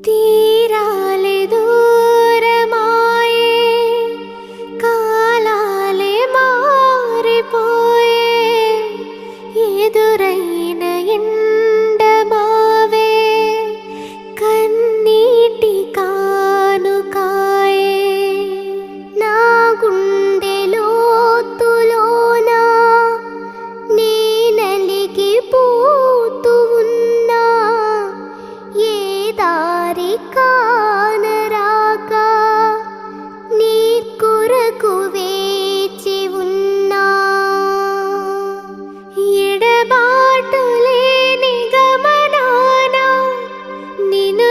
తీరాలే దూరమాయే కాలాలే మారిపోయే ఎదురైన ఎండమావే కన్నీటి కానుకాయే నా గుండె లోతులోన నీ నలిగిపోతూ ఉన్నా ఏ దారి కానరాక నీ కొరకు వేచి ఉన్నా ఎడబాటు లేని గమనాన నిన్ను